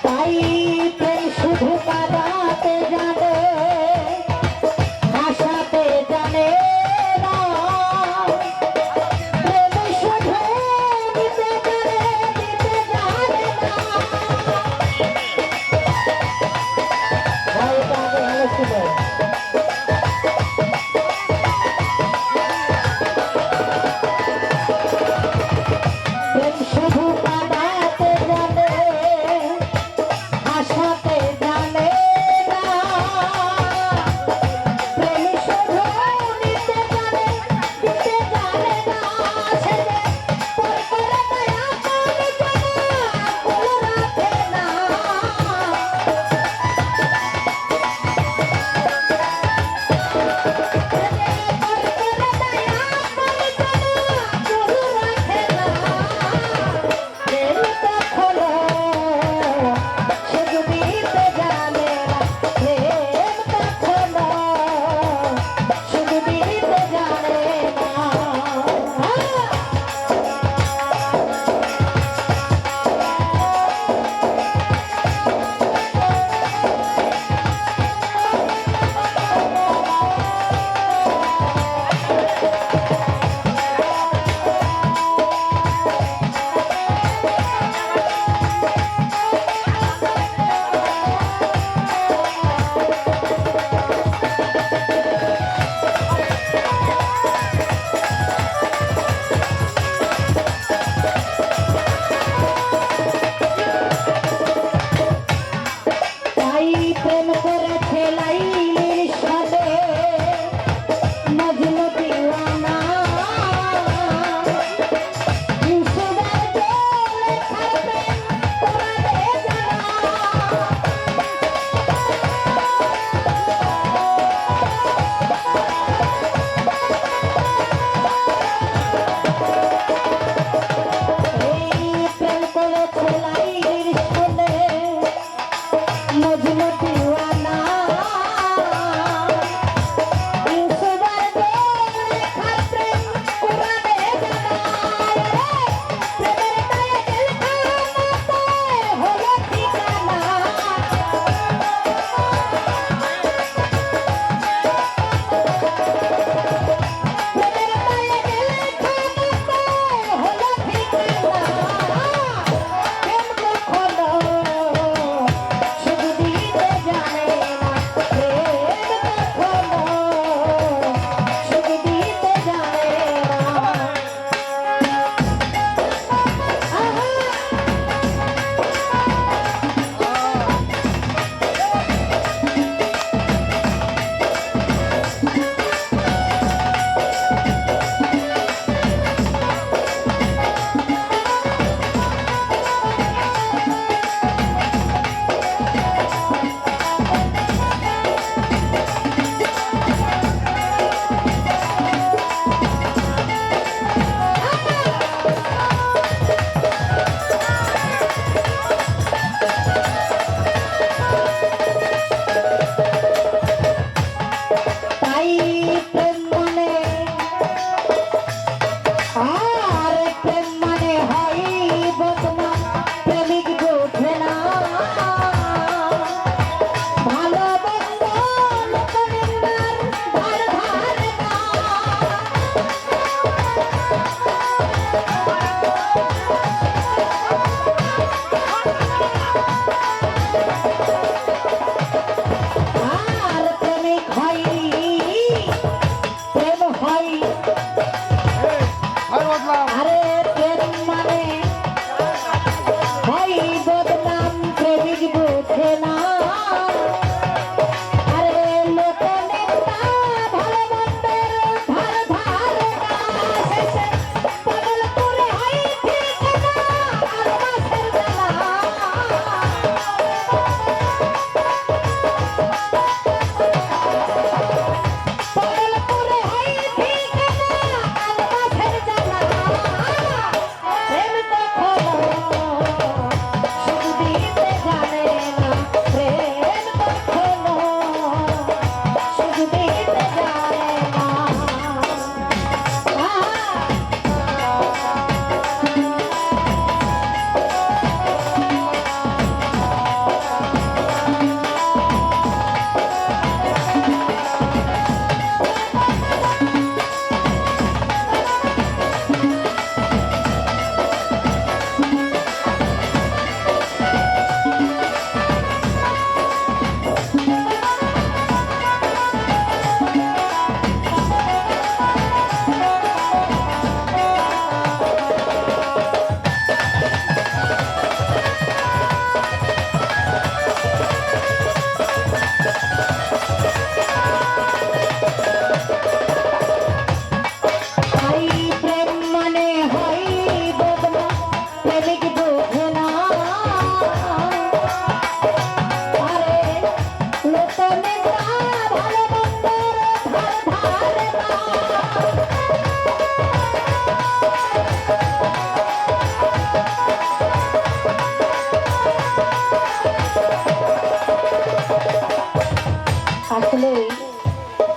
ভাই এটা আগে ভালো ছিল।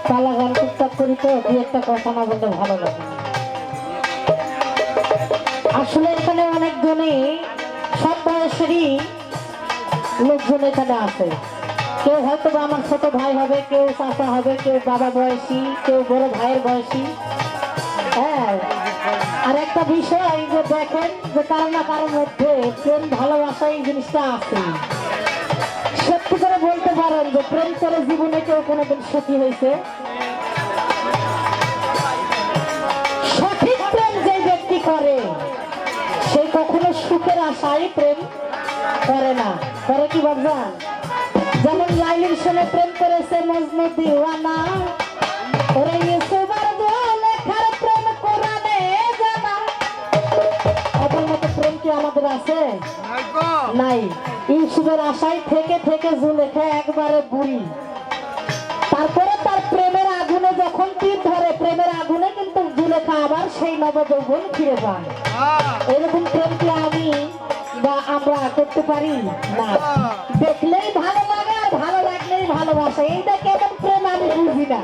পালা গান টুকটাক করি তো দু একটা কথা না বললে ভালো লাগে। আসলে এখানে অনেকজনই সব বয়সেরই লোকজন এখানে আছে। কেউ হয়তো বা আমার ছোট ভাই হবে, কেউ চাচা হবে, কেউ বাবা বয়সী, কেউ বড় ভাইয়ের বয়সী। হ্যাঁ, আর একটা বিষয় যে দেখেন যে কারো না কারোর মধ্যে প্রেম ভালোবাসা এই জিনিসটা আছে। সত্যি করে বলতে পারেন যে প্রেম করে জীবনে কেউ কোনোদিন সুখী হয়েছে? সঠিক প্রেম যে ব্যক্তি করে সে কখনো সুখের আশায় প্রেম করে না। করে কি ভাবছেন? যেমন লাইলির সঙ্গে প্রেম করেছে মজনু দিওয়ানা, ওরে ইউসুফের লেখার প্রেম কোরআনে জানা। ওদের মতো প্রেম কি আমাদের আছে? নাই। ইউসুফের আশায় থেকে থেকে জুলেখা একবারে বুড়ি, তারপরে তার প্রেমের আগুনে যখন তীর ধরে, প্রেমের আগুনে কিন্তু জুলেখা আবার সেই নবযৌবন ফিরে পায়। এরকম প্রেম কি আমি বা আমরা করতে পারি না? দেখলেই ভালো লাগে আর ভালো লাগলেই ভালোবাসা, এইটা কেমন প্রেম আমি বুঝি না।